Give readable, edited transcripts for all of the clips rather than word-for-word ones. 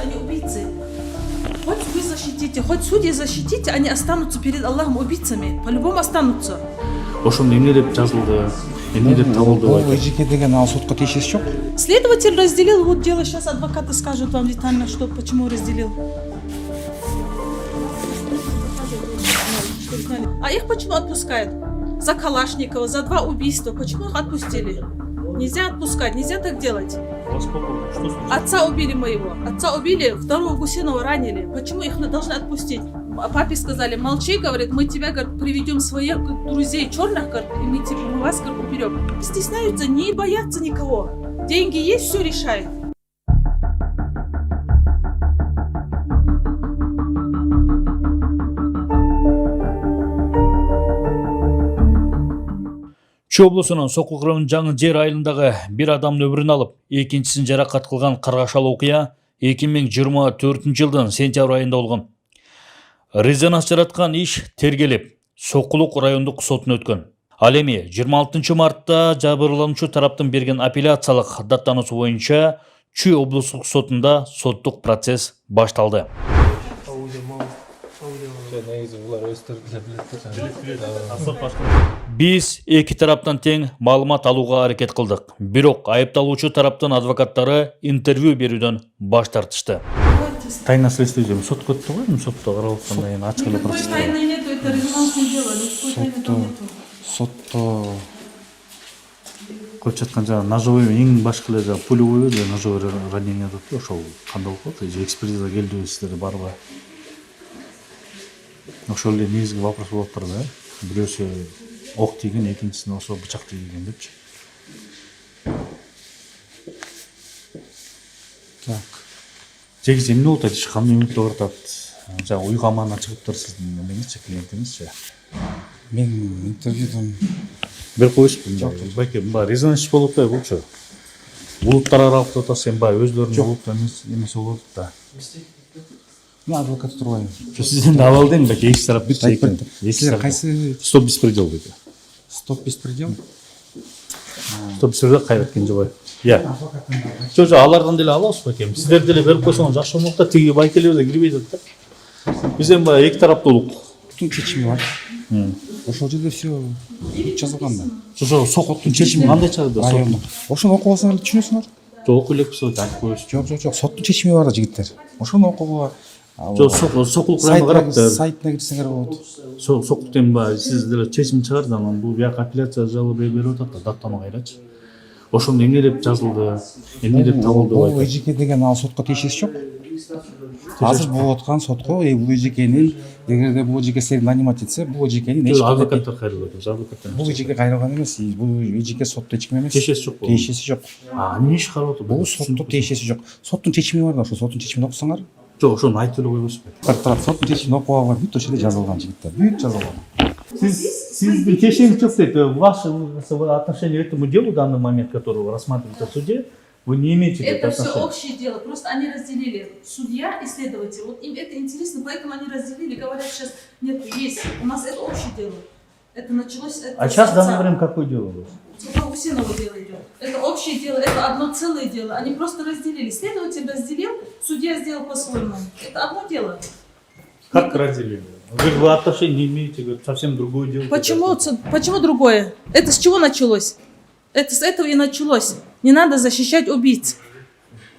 они убийцы. Хоть вы защитите, хоть судьи защитите, они останутся перед Аллахом убийцами. По-любому останутся. Ошондо эмне деп жазылды, эмне деп табылды Бул байке? эжеке деген ал сотко тиешеси жок. Следователь разделил вот дело. Сейчас адвокаты скажут вам детально, что, почему разделил. А их почему отпускают? За Калашникова, за 2 убийства. Почему их отпустили? Нельзя отпускать, нельзя так делать. Что случилось? Отца убили моего. Отца убили, 2-го Гусинова ранили. Почему их должны отпустить? А папе сказали, молчи, говорит, мы тебя, говорит, приведем своих друзей черных, говорит, и мы вас, говорит, уберем. Стесняются, не боятся никого. Деньги есть, все решает. Чүй облусунун Сокул кырымынын Жаңы Жер айылындагы бир адамдын өмүрүн алып, экинчисин жаракат кылган каргашалуу окуя 2024 жылдын сентябрь айында болгон. Резонанс жараткан иш тергелип, Сокулук райондук сотуна өткөн. Ал эми 26 мартта жабырлануучу тараптын берген апелляциялык даттануусу боюнча Чүй облустук сотунда соттук процесс башталды. Биз эки тараптан тең маалымат алууга аракет кылдык. Бирок айыпталуучу тараптын адвокаттары интервью берүүдөн баш тартышты. Тайна следствие сотко өттү го, сотто каралган кийин ачык эле процесс. Тайны нету, это резонансное дело. Никакой тайны там нету. Сотто Коюп жаткан жана ножовой эң башкы эле пулевой эле ножовой ранение деп ошол кандай болуп калат? Экспертиза келди сиздерде барбы? Ошол эле негизги вопрос болуп турду, бирөөсү ок тийген, экинчисине ошо бычак тийген депчи. так. Жегиз эмне болуп атат? Кандай үмүттө картат? Жана уйга амандан чыгыптыр сиздин эмеңизчи, клиентиңизчи. Мен интервьюдон Бир коюшпун. Байке, резонанс болуп атпайбы булчу? Булуттар аралыкта атасы эми өзлөрүнүн булут эмеси болуп да. мен адвокат турбайм. Сиздин абал дең байке, эки тарап бир чекен. Силер кайсы Стоп беспредел байке. стоп беспредел? Стоп беспредел кайрат Кенжебай. Жо, алардан деле алабыз байке. Сиздер деле берип койсоңуз жакшы болмок да, тиги байкелер да кирбей жатат да. Биз эми эки тараптуулук. Соттун чечими бар. Ошол жерде все жазылган да. Ошо соттун чечими кандай чыгды? Райондук. Ошону окуп алсаңар түшүнөсүңөр. Жок элекпиз айтып коюш. Жок. Соттун чечими бар да жигиттер. Ошону окууга Сокул курайына карап сайтына кирсеңер болот. Соктен сиз деле чечим чыгарды, анан бул бияк апелляция жалобы берип атат да, даттануу кайрачы. Ошондо эмне деп жазылды, эмне деп табылды Бул байке? эжеке деген ал сотко тиешеси жок. Азыр болуп аткан сотко бул эжекенин эгерде бул эжеке сени нанимать этсе, бул эжекенин эч Адвокаттар кайрылат, адвокаттар. бул эжеке кайрылган эмес, бул эжеке сотто эч ким эмес. Тиешеси жок. Тиешеси жок. Эмне иш карап атат? Бул сотто тиешеси жок. Соттун чечими бар да, ошо соттун чечимин окусаңар. Жок, ошону айтып эле койбойсузбу? Тарап соттун чечимин окуп алган бүт ошол жерде жазылган жигиттер. Бүт жазылган. Сиздин чечимиңиз жок дейт. Ваше отношение к этому делу в данный момент, который вы рассматриваете в суде, вы не имеете Это все отношения. общее дело. Просто они разделили. Судья и следователь. Вот им это интересно, поэтому они разделили. Говорят, сейчас нет, есть. У нас это общее дело. Это началось... А сейчас в данное время какое дело у вас? Это Гусинова дело идет. Это общее дело, это одно целое дело. Они просто разделили. Следователь разделил, судья сделал по-своему. Это одно дело. Как разделили? Вы отношения не имеете, говорит, совсем другое дело. Почему другое? Это с чего началось? Это с этого и началось. Не надо защищать убийц.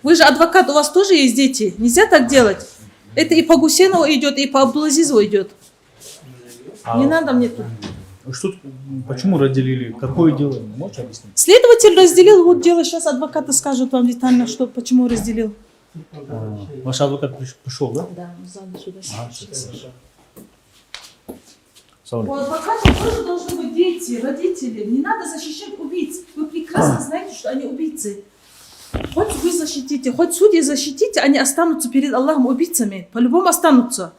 Вы же адвокат, у вас тоже есть дети. Нельзя так делать. Это и по Гусинову идет, и по Абдулазизову идет. Не надо мне тут. Почему разделили? Какое дело? Можете объяснить? Следователь разделил вот дело. Сейчас адвокаты скажут вам детально, что, почему разделил. Ваш адвокат пришел, да? Да, сзади сюда. Салам. У адвоката тоже должны быть дети, родители. Не надо защищать убийц. Вы прекрасно знаете, что они убийцы. Хоть вы защитите, хоть судьи защитите, они останутся перед Аллахом убийцами. По-любому останутся.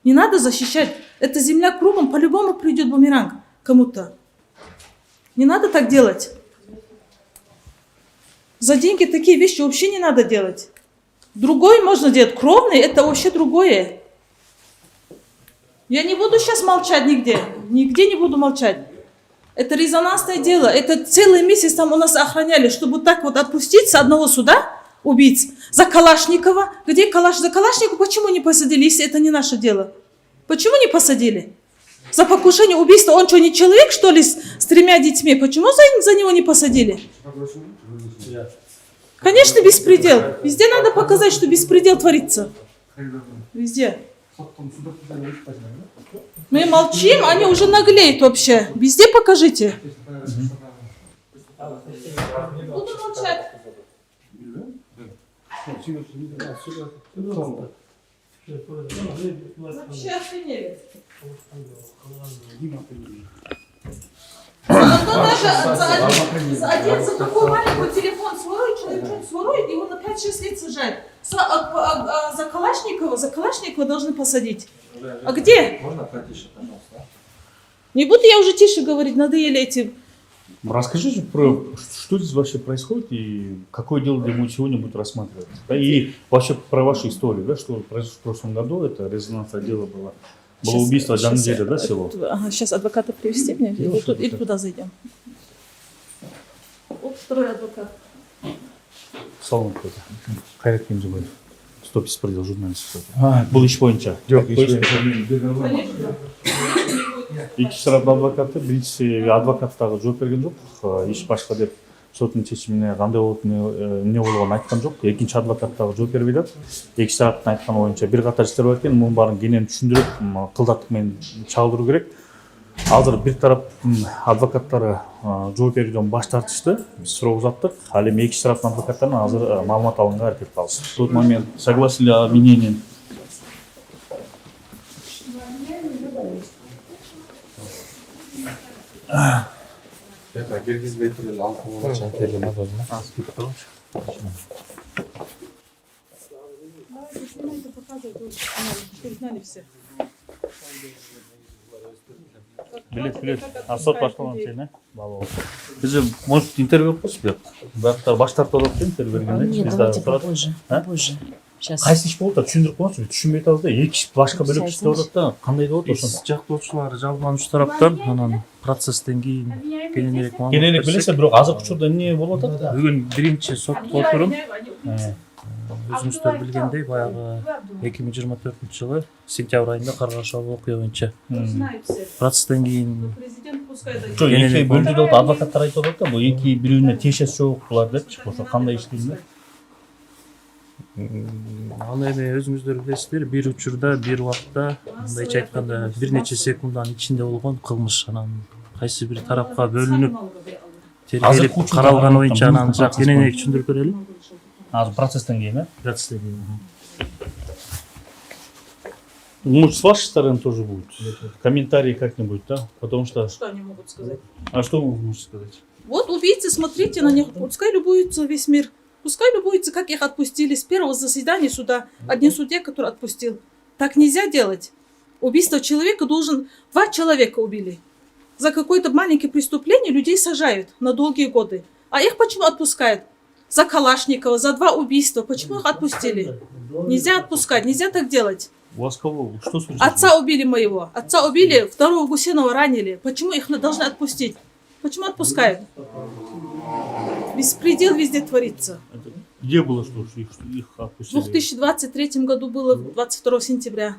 Не надо защищать. Эта земля кругом, по-любому придет бумеранг кому-то. Не надо так делать. За деньги такие вещи вообще не надо делать. Другой можно делать. Кровный – это вообще другое. Я не буду сейчас молчать нигде. Нигде не буду молчать. Это резонансное дело. Это целый месяц там у нас охраняли, чтобы так вот отпустить с одного суда. убийц. За Калашникова. Где за Калашникова почему не посадили, если это не наше дело? Почему не посадили? За покушение убийства. Он что, не человек, что ли, с 3 детьми? Почему за него не посадили? Конечно, беспредел. Везде надо показать, что беспредел творится. Везде. Мы молчим, они уже наглеют вообще. Везде покажите. Буду молчать. Вообще охренели. Зато даже за такой маленький телефон сворует, человек что-то сворует, его на 5-6 лет сажают. За Калашникова должны посадить. А где? Можно потише, пожалуйста? Не буду я уже тише говорить, надоели эти. Расскажите про, что здесь вообще происходит и какое дело для мы сегодня будет рассматривать. Да, и вообще про вашу историю, да, что произошло в прошлом году, это резонансное дело было. Было убийство Джангеля, да, село? Сейчас адвоката привести мне, или туда зайдем. Вот второй адвокат. Салон какой-то. Хайрат Кенжебаев. 150 продел журналист. А, Бұл іш бойынша. Конечно. Екінші тарап адвокаты, біріншісі адвокаттағы жооп берген жоқ, еш башқа деп соттың шешіміне қандай болып не болғанын айтқан жоқ. Екінші адвокаттағы жооп беріп жатыр. Екінші тараптың айтқан ойынша бір қатар істер бар екен, мұның барын кенен түсіндіріп, қылдатықпен чалдыру керек. Азыр бір тарап адвокаттары жооп беруден баш тартышты, біз сұрау ұзаттық. Ал эми екінші тараптың адвокаттарынан азыр маалымат алынға әрекет кылабыз. В тот момент согласили обвинением. Это киргизбей туралы алкоголь чанкели надо. Билет. А сот башталган сен, бала. Биз может интервью кылсыз бек. Бактар баш тартып алат да интервью бергенде. Нет, давайте попозже. Сейчас. Кайсы иш болуп атат, түшүндүрүп коңузчу. Түшүнбөй атабыз да, эки башка бөлөк иштеп атат да, кандай болот ошон? Жактоочулар жалбануучу тараптан анан процесстен кийин кененирээк маалымат Кененирээк билесе, бирок азыркы учурда эмне болуп атат? бүгүн биринчи сотко отурум өзүңүздөр билгендей баягы 2024 жылы сентябрь айында каргашалы окуя боюнча процесстен кийин Жок, эки бөлүндү деп адвокаттар айтып атат да, бул эки бири-бирине тиешеси жок булар депчи. Ошо кандай иштейм? ал эми өзүңүздөр билесиздер, бир учурда бир убакта мындайча айтканда бир нече секунданын ичинде болгон кылмыш. Анан кайсы бир тарапка бөлүнүп тергелип каралган боюнча анан кененирээк түшүндүрүп берели. Азыр процесстен кийин, Процесстен кийин. Может, с вашей стороны тоже будет? Комментарии как-нибудь, да? Потому что... Что они могут сказать? А что вы можете сказать? Вот убийцы, смотрите на них, пускай любуются весь мир. Пускай любуются, как их отпустили с первого заседания суда. Один судья, который отпустил. Так нельзя делать. Убийство человека должен... 2 человека убили. За какое-то маленькое преступление людей сажают на долгие годы. А их почему отпускают? За Калашникова, за 2 убийства. Почему их отпустили? Нельзя отпускать, нельзя так делать. У вас кого? Что случилось? Отца убили моего. Отца убили, 2-го Гусенова ранили. Почему их должны отпустить? Почему отпускают? Беспредел везде творится. Где было, что их отпустили? В 2023 году было 22 сентября.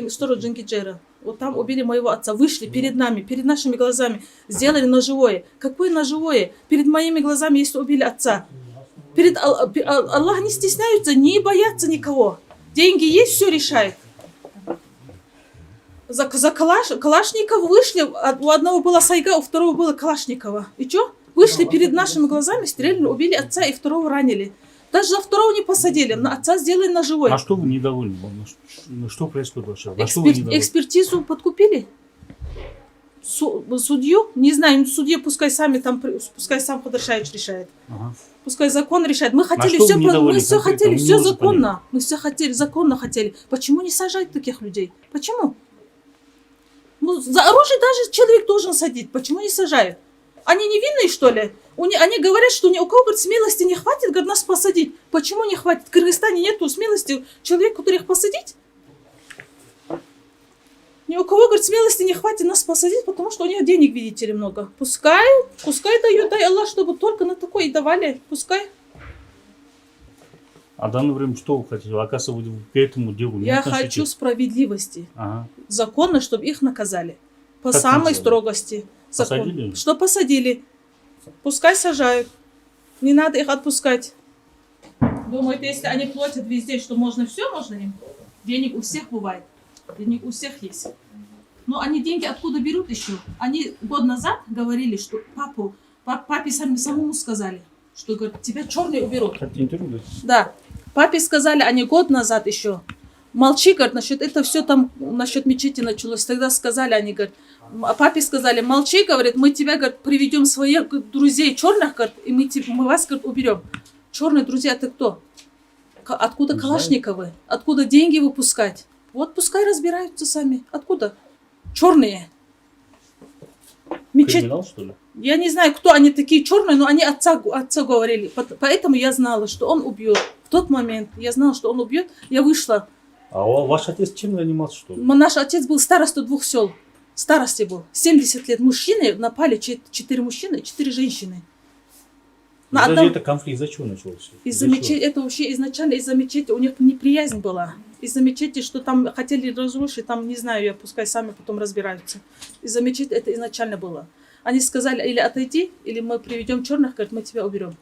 Штора Джангиджера. Вот там убили моего отца. Вышли перед нами, перед нашими глазами. Сделали ножевое. Какое ножевое? Перед моими глазами, если убили отца. Аллах не стесняются, не боятся никого. Деньги есть, все решает. За Калашникова вышли. У одного была Сайга, у второго было Калашникова. И что? Вышли перед нашими глазами, стреляли, убили отца и 2-го ранили. Даже за 2-го не посадили, на отца сделали ножевой. А что вы недовольны? Что происходит вообще? Экспертизу подкупили? Судью? Не знаю, судья пускай сами там, пускай сам Ходоршаевич решает. Ага. Пускай закон решает. Мы хотели что все, вы недовольны мы все конкретно? хотели, Мы все не можем законно. Мы все хотели, законно хотели. Почему не сажать таких людей? Почему? Ну, за оружие даже человек должен садить. Почему не сажают? Они невинные, что ли? Они говорят, что ни у кого, говорит, смелости не хватит, говорит, нас посадить. Почему не хватит? В Кыргызстане нету смелости человека, который их посадить? Ни у кого, говорит, смелости не хватит нас посадить, потому что у них денег, видите ли, много. Пускай дают, дай Аллах, чтобы только на такое и давали. Пускай. А данное время что вы хотите? Оказывается, вы к этому делу не Я относитесь? хочу справедливости. Ага. Законно, чтобы их наказали. По Как самой наказали? строгости. Закон. Посадили? Что посадили? Пускай сажают. Не надо их отпускать. Думают, если они платят везде, что можно все, можно им. Денег у всех бывает. Денег у всех есть. Но они деньги откуда берут еще? Они год назад говорили, что папе самому сказали, что говорит, тебя черные уберут. Хотите интервью дать? Да. Папе сказали, они год назад еще. Молчи, говорит, насчет это все там, насчет мечети началось. Тогда сказали, они, говорят, папе сказали, молчи, говорит, мы тебя, говорит, приведем своих друзей черных, говорит, и мы вас, говорит, уберем. Черные друзья, это кто? Откуда Не Калашниковы? Откуда деньги выпускать? Вот пускай разбираются сами. Откуда? Черные. Мечеть. Криминал, что ли? Я не знаю, кто они такие черные, но они отца говорили. Поэтому я знала, что он убьет. В тот момент я знала, что он убьет. Я вышла. А ваш отец чем занимался, что ли? Наш отец был староста 2 сел. Старости был. 70 лет. Мужчины напали, 4 мужчины, 4 женщины. На Даже одном... это конфликт за чего начался? Из-за мечети, это вообще изначально из-за мечети, у них неприязнь была. Из-за мечети, что там хотели разрушить, там, не знаю, я пускай сами потом разбираются. Из-за мечети это изначально было. Они сказали, или отойди, или мы приведем черных, говорят, мы тебя уберем.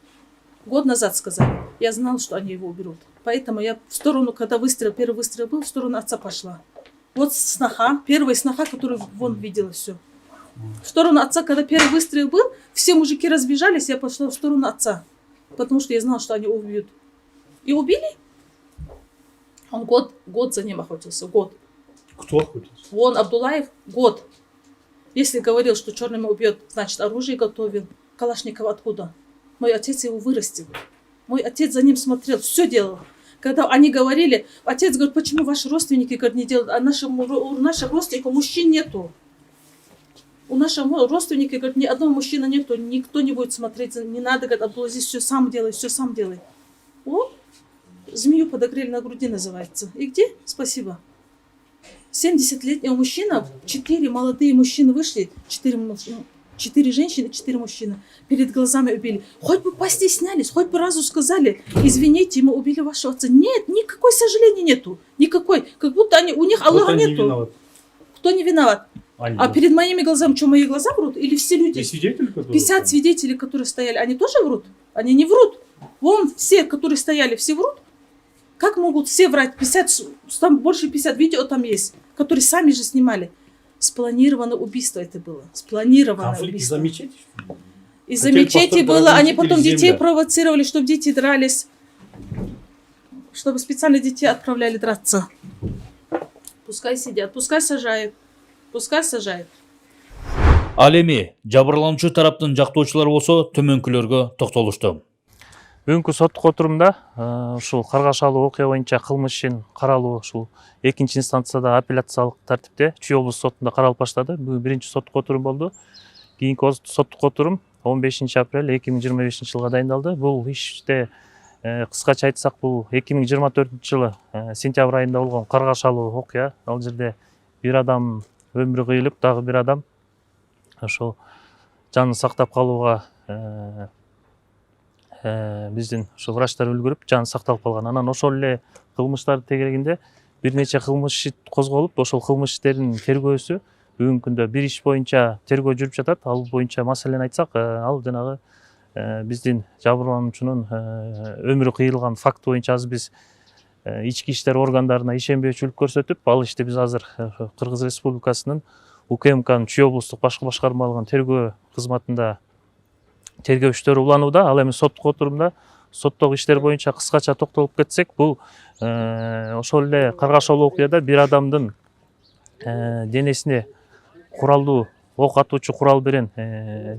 Год назад сказали. Я знала, что они его уберут. Поэтому я в сторону, когда первый выстрел был, в сторону отца пошла. Вот сноха, первая сноха, которую вон видела все. В сторону отца, когда первый выстрел был, все мужики разбежались, я пошла в сторону отца. Потому что я знала, что они убьют. И убили. Он год за ним охотился, год. Кто охотился? Вон Абдулаев, год. Если говорил, что черными убьет, значит оружие готовил. Калашников откуда? Мой отец его вырастил. Мой отец за ним смотрел, все делал. Когда они говорили, отец говорит, почему ваши родственники, говорит, не делают, а у наших родственников мужчин нету. У наших родственников, говорит, ни одного мужчины нету, никто не будет смотреть, не надо, говорит, Абдулазиз, все сам делай, все сам делай. О, змею подогрели на груди называется. И где? Спасибо. 70-летнего мужчина, 4 молодые мужчины вышли, 4 женщины, 4 мужчины перед глазами убили. Хоть бы постеснялись, хоть бы разу сказали, извините, мы убили вашего отца. Нет, никакой сожаления нету, никакой. Как будто у них Аллаха нету. Кто не виноват? Они. А перед моими глазами, что, мои глаза врут? Или все люди? И свидетели, которые 50 свидетелей, которые стояли, они тоже врут? Они не врут. Вон все, которые стояли, все врут. Как могут все врать? 50, там больше 50 видео там есть, которые сами же снимали. Спланированное убийство это было. Спланированное конфликт убийство. из-за мечети? Из-за Хотели мечети построить было, дорогу они или потом детей земля? провоцировали, чтобы дети дрались. Чтобы специально детей отправляли драться. Пускай сидят, пускай сажают. Пускай сажают. Ал эми жабырлануучу тараптын жактоочулары болсо төмөнкүлөргө токтолушту. Бүгүнкү соттук отурумда ушул каргашалуу окуя боюнча кылмыш ишин каралуу ушул 2-инстанцияда апелляциялык тартипте Чүй облустук сотунда каралып баштады. Бүгүн 1-чи соттук отурум болду. Кийинки соттук отурум 15 апрель 2025 жылга дайындалды. Бул иште кыскача айтсак, бул 2024 жылы сентябрь айында болгон каргашалуу окуя. Ал жерде бир адам өмүрү кыйылып, дагы бир адам ошол жанын сактап калууга биздин ошо врачтар үлгүрүп жанын сакталып калган. Анан ошол эле кылмыштарды тегерегенде бир нече кылмыш иши козголуп, ошол кылмыш иштеринин тергөөсү бүгүнкү күндө бир иш боюнча тергөө жүрүп жатат. Ал боюнча маселени айтсак, ал жанагы биздин жабырлануучунун өмүрү кыйылган факт боюнча азыр биз ички иштер органдарына ишенбөөчүлүк көрсөтүп, ал ишти биз азыр Кыргыз Республикасынын УКМКнын Чүй облустук башкы башкармалыгынын тергөө кызматында тергөө иштери уланууда. Ал эми соттук отурумда соттогу иштер боюнча кыскача токтолуп кетсек, бул ошол эле каргашалуу окуяда бир адамдын денесине куралдуу ок атуучу курал берен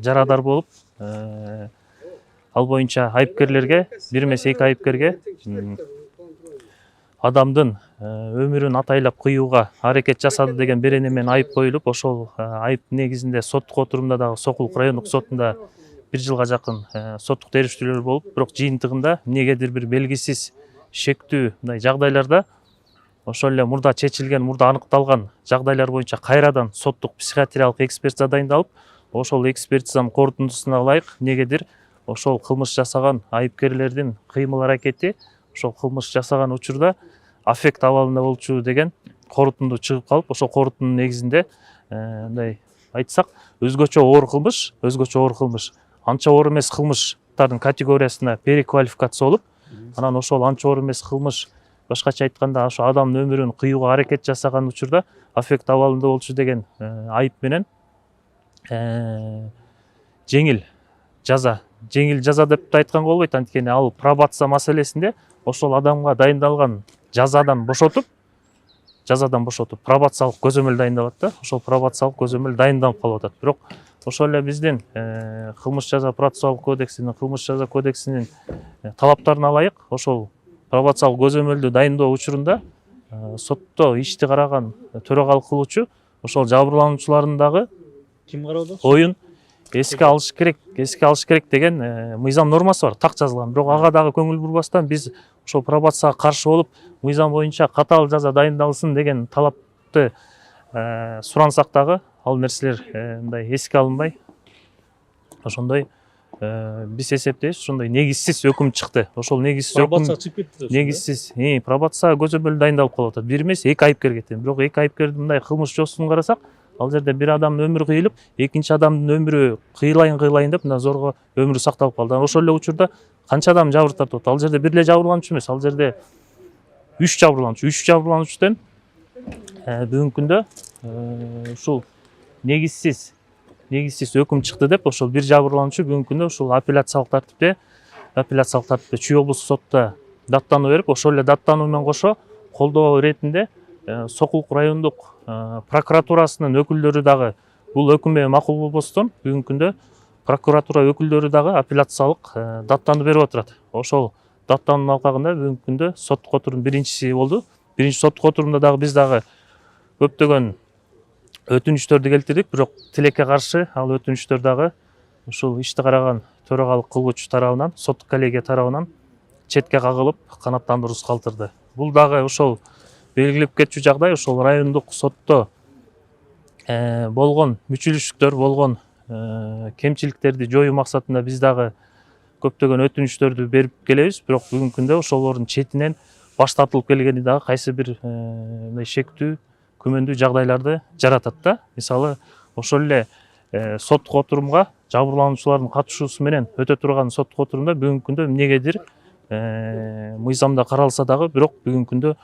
жарадар болуп, ал боюнча айыпкерлерге, бир эмес 2 айыпкерге адамдын өмүрүн атайлап кыюуга аракет жасады деген берене менен айып коюлуп, ошол айып негизинде соттук отурумда дагы Сокулук райондук сотунда 1 жылга жакын соттук териштирүүлөр болуп, бирок жыйынтыгында эмнегедир бир белгисиз шектүү мындай жагдайларда ошол эле мурда чечилген, мурда аныкталган жагдайлар боюнча кайрадан соттук психиатриялык экспертиза дайындалып, ошол экспертизанын корутундусуна ылайык эмнегедир ошол кылмыш жасаган айыпкерлердин кыймыл аракети ошол кылмыш жасаган учурда аффект абалында болчу деген корутунду чыгып калып, ошол корутундун негизинде мындай айтсак, өзгөчө оор кылмыш, анча оор эмес кылмыштардын категориясына переквалификация болуп, анан ошол анча оор эмес кылмыш, башкача айтканда ошо адамдын өмүрүн кыюуга аракет жасаган учурда аффект абалында болчу деген айып менен жеңил жаза деп да айтканга болбойт, анткени ал пробация маселесинде ошол адамга дайындалган жазадан бошотуп пробациялык көзөмөл дайындалат да, ошол пробациялык көзөмөл дайындалып калып атат. Бирок ошол эле биздин кылмыш жаза процессуалдык кодексинин, кылмыш жаза кодексинин талаптарына ылайык ошол пробациялык көзөмөлдү дайындоо учурунда сотто ишти караган төрагалык кылуучу ошол жабырлануучулардын дагы Ким кароодо? оюн эске алыш керек деген мыйзам нормасы бар, так жазылган. Бирок ага дагы көңүл бурбастан биз ошол пробацияга каршы болуп, мыйзам боюнча катаал жаза дайындалсын деген талапты сурансак дагы ал нерселер мындай эске алынбай, ошондой биз эсептейбиз, ошондой негизсиз өкүм чыкты. Ошол негизсиз өкүм негизсиз пробация көзөмөлү дайындалып калып атат. Бир эмес, эки айыпкер кеткен. Бирок эки айыпкердин мындай кылмыш жосун карасак, ал жерде бир адамдын өмүрү кыйылып, экинчи адамдын өмүрү кыйылайын деп мына зорго өмүрү сакталып калды. Ошол эле учурда канча адам жабыр тартып атат? Ал жерде бир эле жабырлануучу эмес, ал жерде 3 жабырлануучуден бүгүнкү күндө ушул негизсиз өкүм чыкты деп ошол бир жабырлануучу бүгүнкү күндө ушул апелляциялык тартипте Чүй облустук сотто даттануу берип, ошол эле даттануу менен кошо колдоо иретинде Сокулук райондук прокуратурасынын өкүлдөрү дагы бул өкүмгө макул болбостон бүгүнкү күндө прокуратура өкүлдөрү дагы апелляциялык даттануу берип отурат. Ошол даттануунун алкагында бүгүнкү күндө соттук отурум биринчиси болду. Биринчи соттук отурумда дагы биз дагы көптөгөн өтүнүчтөрдү келтирдик, бирок тилекке каршы ал өтүнүчтөр дагы ушул ишти караган төрагалык кылуучу тарабынан, соттук коллегия тарабынан четке кагылып, канааттандыруусуз калтырды. Бул дагы ошол белгилеп кетчү жагдай, ошол райондук сотто болгон мүчүлүштүктөр, болгон кемчиликтерди жоюу максатында биз дагы көптөгөн өтүнүчтөрдү берип келебиз. Бирок бүгүнкү күндө ошолордун четинен баш тартылып келгени дагы кайсы бир мындай шектүү, күмөндүү жагдайларды жаратат да. Мисалы, ошол эле соттук отурумга жабырлануучулардын катышуусу менен өтө турган соттук отурумда бүгүнкү күндө эмнегедир мыйзамда каралса дагы, бирок бүгүнкү күндө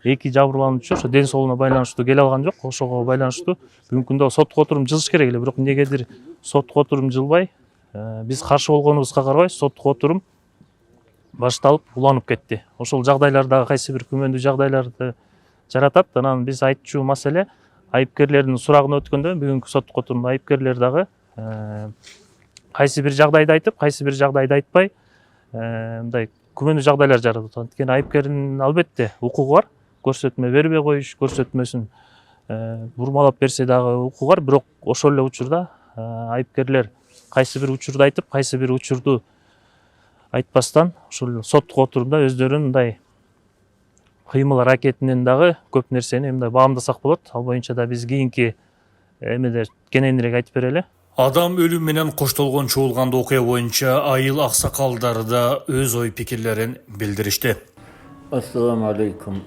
эки жабырлануучу ошо ден соолугуна байланыштуу келе алган жок. Ошого байланыштуу бүгүнкү күндө соттук отурум жылыш керек эле, бирок эмнегедир соттук отурум жылбай, биз каршы болгонубузга карабай соттук отурум башталып уланып кетти. Ошол жагдайлар дагы кайсы бир күмөндүү жагдайларды жаратат. Анан биз айтчу маселе айыпкерлердин сурагына өткөндө бүгүнкү соттук отурумда айыпкерлер дагы кайсы бир жагдайды айтып, кайсы бир жагдайды айтпай мындай күмөндүү жагдайлар жаратат. Анткени айыпкердин албетте укугу бар, көрсөтмө бербей коюш, көрсөтмөсүн бурмалап берсе дагы укугу бар. Бирок ошол эле учурда айыпкерлер кайсы бир учурду айтып, кайсы бир учурду айтпастан ушул соттук отурумда өздөрүнүн мындай кыймыл аракетинен дагы көп нерсени мындай баамдасак болот. Ал боюнча да биз кийинки эмеде кененирээк айтып берели. Адам өлүм менен коштолгон чогулган окуя боюнча айыл аксакалдары да өз ой пикирлерин билдиришти. Ассаламу алейкум,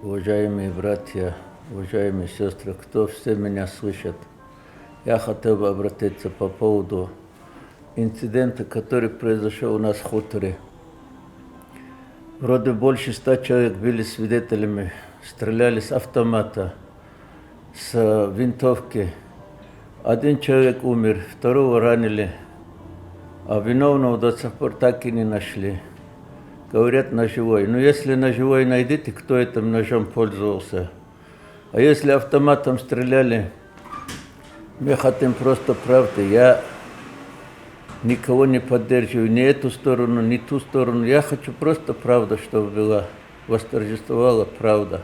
уважаемые братья, уважаемые сестры, кто все меня слышит. Я хотел бы обратиться по поводу инцидента, который произошел у нас в хуторе. Вроде больше 100 человек были свидетелями, стреляли с автомата, с винтовки. Один человек умер, второго ранили, а виновного до сих пор так и не нашли. Говорят, ножевой. Но если ножевой найдете, кто этим ножом пользовался. А если автоматом стреляли, мы хотим просто правды. Я никого не поддерживаю, ни эту сторону, ни ту сторону. Я хочу просто правда, чтобы была, восторжествовала правда.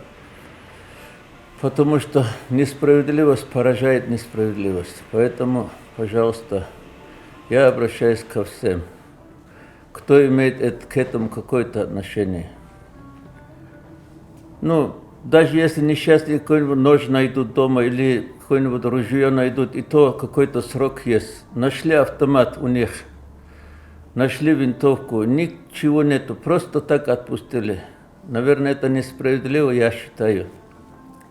Потому что несправедливость поражает несправедливость. Поэтому, пожалуйста, я обращаюсь ко всем, кто имеет к этому какое-то отношение. Ну, даже если несчастный какой-нибудь нож найдут дома или какое-нибудь ружье найдут, и то какой-то срок есть. Нашли автомат у них. нашли винтовку, ничего нету, просто так отпустили. Наверное, это несправедливо, я считаю,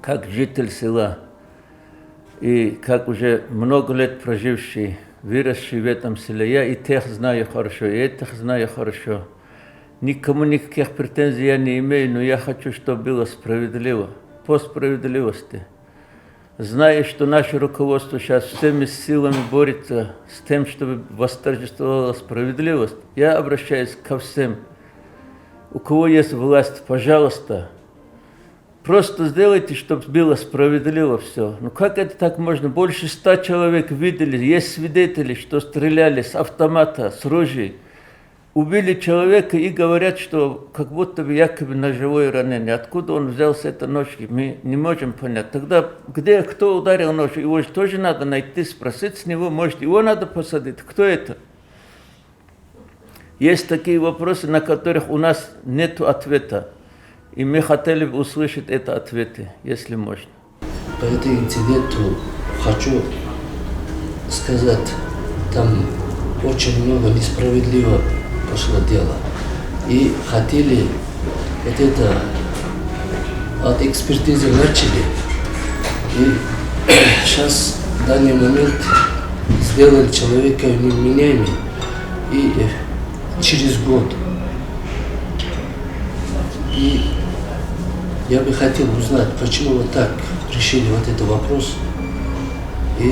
как житель села и как уже много лет проживший, выросший в этом селе. Я и тех знаю хорошо, и этих знаю хорошо. Никому никаких претензий я не имею, но я хочу, чтобы было справедливо, по справедливости. Зная, что наше руководство сейчас всеми силами борется с тем, чтобы восторжествовала справедливость, я обращаюсь ко всем. У кого есть власть, пожалуйста, просто сделайте, чтобы было справедливо все. Ну как это так можно? Больше 100 человек видели, есть свидетели, что стреляли с автомата, с ружей. Убили человека и говорят, что как будто бы якобы ножевое ранение. Откуда он взялся этой ночью, мы не можем понять. Тогда где, кто ударил нож? Его же тоже надо найти, спросить с него, может его надо посадить. Кто это? Есть такие вопросы, на которых у нас нет ответа. И мы хотели бы услышать эти ответы, если можно. По этому инциденту хочу сказать, там очень много несправедливо пошло дело. И хотели вот это от экспертизы начали. И сейчас в данный момент сделали человека невменяемым. И через год. И я бы хотел узнать, почему вот так решили вот этот вопрос. И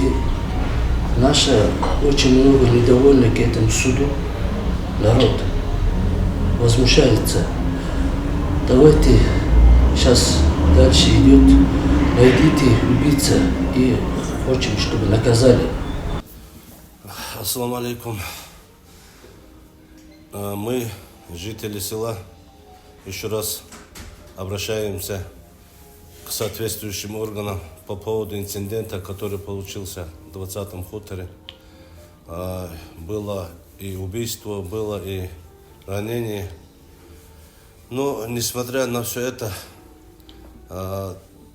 наше очень много недовольны к этому суду. Народ возмущается. Давайте сейчас дальше идет. Найдите убийца и хотим, чтобы наказали. Ассаламу алейкум. Мы, жители села, еще раз обращаемся к соответствующим органам по поводу инцидента, который получился в 20-м хуторе. Было и убийство, было и ранение. Но, несмотря на все это,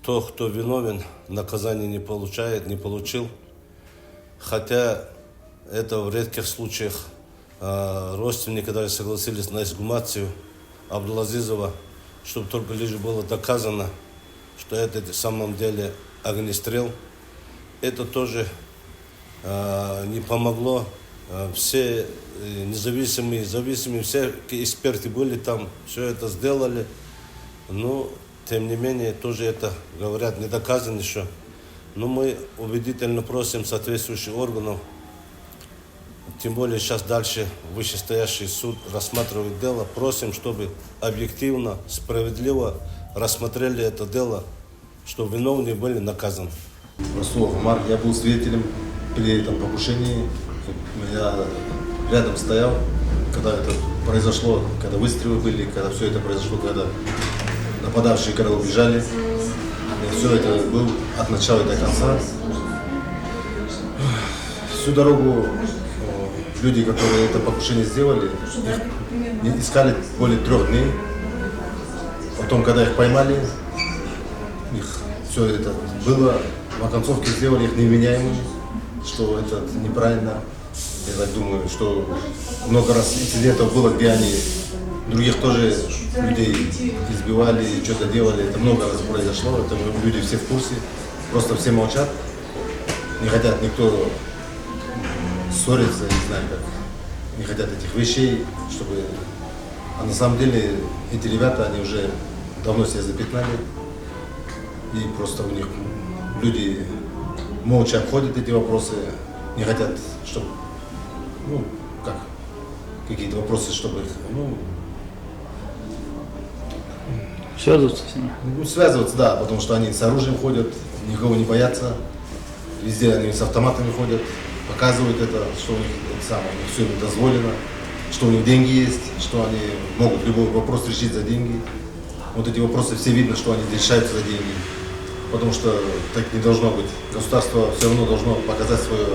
тот, кто виновен, наказание не получил. Хотя это в редких случаях родственники даже согласились на эксгумацию Абдулазизова, чтобы только лишь было доказано, что это в самом деле огнестрел. Это тоже не помогло. Все независимые, все эксперты были там, все это сделали. Но, тем не менее, тоже это, говорят, не доказано еще. Но мы убедительно просим соответствующих органов, тем более сейчас дальше вышестоящий суд рассматривает дело, просим, чтобы объективно, справедливо рассмотрели это дело, чтобы виновные были наказаны. Расулов Умар, я был свидетелем при этом покушении. Я рядом стоял, когда это произошло, когда выстрелы были, когда все это произошло, когда нападавшие, когда убежали. И все это был от начала до конца. Всю дорогу люди, которые это покушение сделали, их искали более 3 дней. Потом, когда их поймали, их все это было, в оконцовке сделали их невменяемыми, что это неправильно. Я так думаю, что много раз инцидентов было, где они других тоже людей избивали, что-то делали. Это много раз произошло, это люди все в курсе, просто все молчат, не хотят никто ссориться, не знаю как, не хотят этих вещей, чтобы... А на самом деле эти ребята, они уже давно себя запятнали, и просто у них люди молча обходят эти вопросы, не хотят, чтобы, ну, как, какие-то вопросы, чтобы их, ну... Связываться с ними? Ну, связываться, да, потому что они с оружием ходят, никого не боятся, везде они с автоматами ходят, показывают это, что у них, у них все им дозволено, что у них деньги есть, что они могут любой вопрос решить за деньги. Вот эти вопросы все видно, что они решаются за деньги, потому что так не должно быть. Государство все равно должно показать свое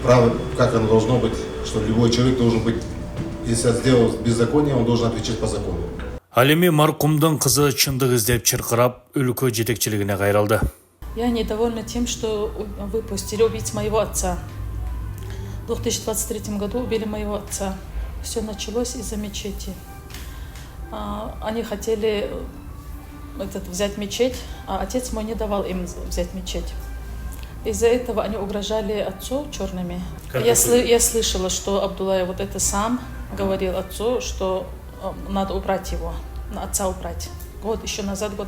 право, как оно должно быть, что любой человек должен быть, если сделал беззаконие, он должен отвечать по закону. Алими марқұмдың қызы шындық іздеп чырқырап, өлкө жетекшілігіне қайралды. Я недовольна тем, что выпустили убийц моего отца. В 2023 году убили моего отца. Все началось из-за мечети. Они хотели взять мечеть, а отец мой не давал им взять мечеть. Из-за этого они угрожали отцу черными. Я слышала, что Абдуллай вот это сам говорил отцу, что надо убрать его, отца убрать. Год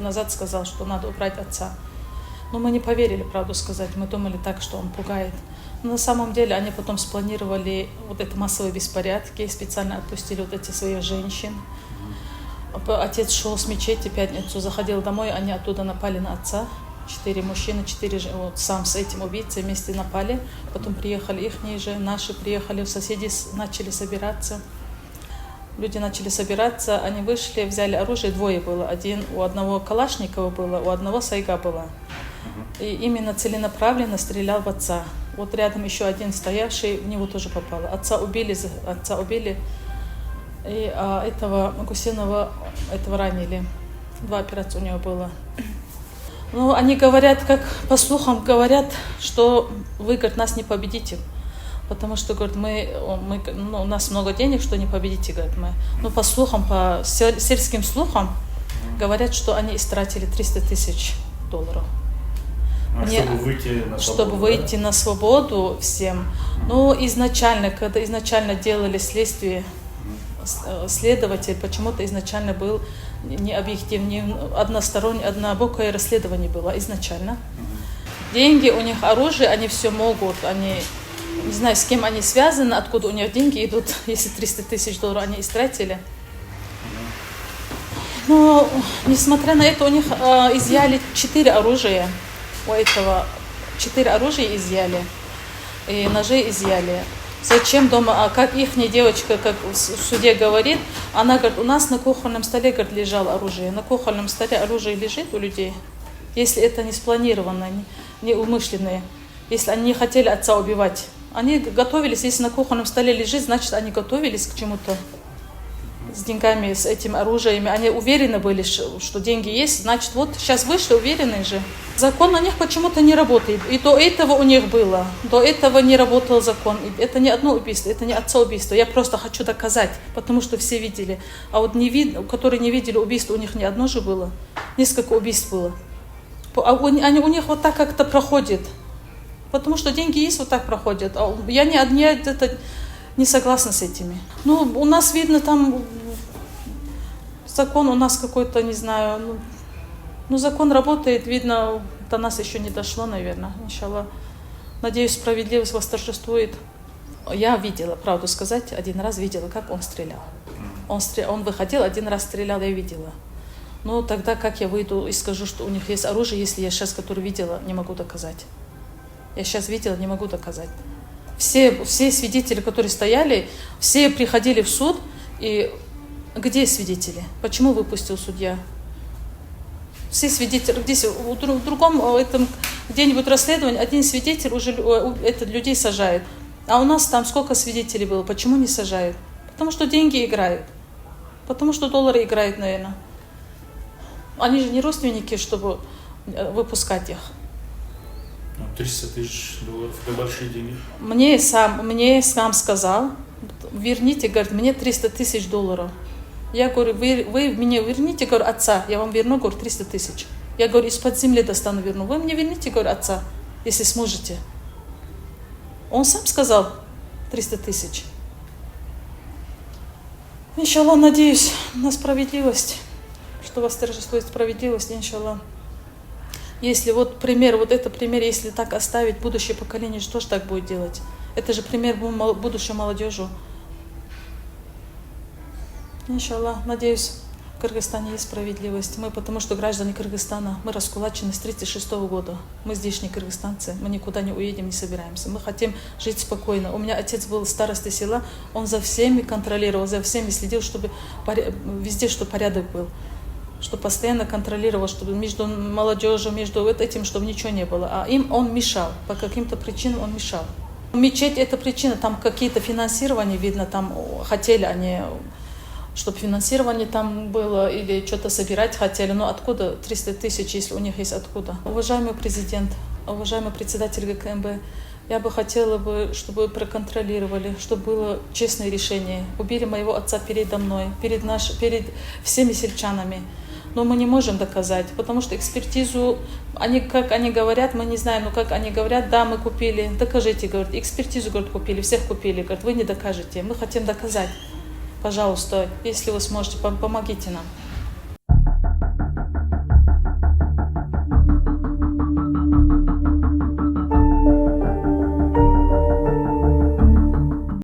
назад сказал, что надо убрать отца. Но мы не поверили, правду сказать. Мы думали так, что он пугает. Но на самом деле они потом спланировали вот это массовые беспорядки, специально отпустили вот эти своих женщин. Отец шел с мечети в пятницу, заходил домой, они оттуда напали на отца. 4 мужчины, 4 вот сам с этим убийцей вместе напали. Потом приехали ихние же, наши приехали, соседи начали собираться. Люди начали собираться, они вышли, взяли оружие, 2 было. У одного Калашникова было, у одного Сайга было. И именно целенаправленно стрелял в отца. Вот рядом еще один стоявший, в него тоже попало. Отца убили. И этого Гусинова ранили. 2 операции у него было. Ну, они говорят, как по слухам говорят, что вы, говорит, нас не победите. Потому что, говорит, у нас много денег, что не победите, говорит, мы. Ну, по слухам, по сельским слухам, говорят, что они истратили $300 000. Чтобы выйти на свободу всем. Ну, когда изначально делали следствие, следователь почему-то изначально был не объективный, одностороннее, однобокое расследование было изначально. Деньги у них, оружие, они все могут, они не знаю, с кем они связаны, откуда у них деньги идут, если $300 000 они истратили. Но, несмотря на это, у них изъяли 4 оружия. У этого 4 оружия изъяли, и ножи изъяли. Зачем дома? А как ихняя девочка, как в суде говорит, она говорит, у нас на кухонном столе, говорит, лежало оружие. На кухонном столе оружие лежит у людей, если это не спланированно, не умышленное, если они не хотели отца убивать. Они готовились, если на кухонном столе лежит, значит, они готовились к чему-то с деньгами, с этим оружием. Они уверены были, что деньги есть, значит, вот сейчас вышли, уверены же. Закон на них почему-то не работает. И до этого у них было. До этого не работал закон. Это не одно убийство, это не отца убийство. Я просто хочу доказать, потому что все видели. А вот которые не видели убийство, у них не одно же было. Несколько убийств было. А у них вот так как-то проходит. Потому что деньги есть, вот так проходят. А я не согласна с этими. Ну, у нас видно там закон у нас какой-то, не знаю, ну закон работает, видно, до нас еще не дошло, наверное, иншаллах. Надеюсь, справедливость восторжествует. Я видела, правду сказать, 1 раз видела, как он стрелял. Он выходил, 1 раз стрелял, я видела. Ну, тогда как я выйду и скажу, что у них есть оружие, если я сейчас, который видела, не могу доказать. Я сейчас видела, не могу доказать. Все свидетели, которые стояли, все приходили в суд, и где свидетели? Почему выпустил судья? Все свидетели, в другом где-нибудь расследовании, 1 свидетель уже людей сажает. А у нас там сколько свидетелей было? Почему не сажают? Потому что деньги играют. Потому что доллары играют, наверное. Они же не родственники, чтобы выпускать их. $300 000 – это большие деньги. Мне сам сказал, верните, говорит, мне $300 000. Я говорю, вы мне верните, говорю, отца, я вам верну, говорю, 300 000. Я говорю, из-под земли достану, верну. Вы мне верните, говорю, отца, если сможете. Он сам сказал 300 000. Иншаллах, надеюсь на справедливость, что восторжествует справедливость, иншаллах. Если вот это пример, если так оставить, будущее поколение что ж так будет делать? Это же пример будущей молодежи. Иншаллах, надеюсь, в Кыргызстане есть справедливость. Мы, потому что граждане Кыргызстана, мы раскулачены с 1936 года. Мы здешние кыргызстанцы, мы никуда не уедем, не собираемся. Мы хотим жить спокойно. У меня отец был старостой села, он за всеми контролировал, за всеми следил, чтобы везде, чтобы порядок был. Что постоянно контролировал, чтобы между молодежью, между этим, чтобы ничего не было. А им он мешал, по каким-то причинам он мешал. Мечеть – это причина, там какие-то финансирования, видно, там хотели они, чтобы финансирование там было, или что-то собирать хотели. Но откуда 300 000, если у них есть откуда? Уважаемый президент, уважаемый председатель ГКМБ, Я бы хотела, чтобы проконтролировали, чтобы было честное решение. Убили моего отца передо мной, перед всеми сельчанами. Но мы не можем доказать, потому что экспертизу, как они говорят, мы не знаем, но как они говорят, да, мы купили, докажите, говорят, экспертизу, говорят, купили, всех купили, говорят, вы не докажете, мы хотим доказать. Пожалуйста, если вы сможете, помогите нам.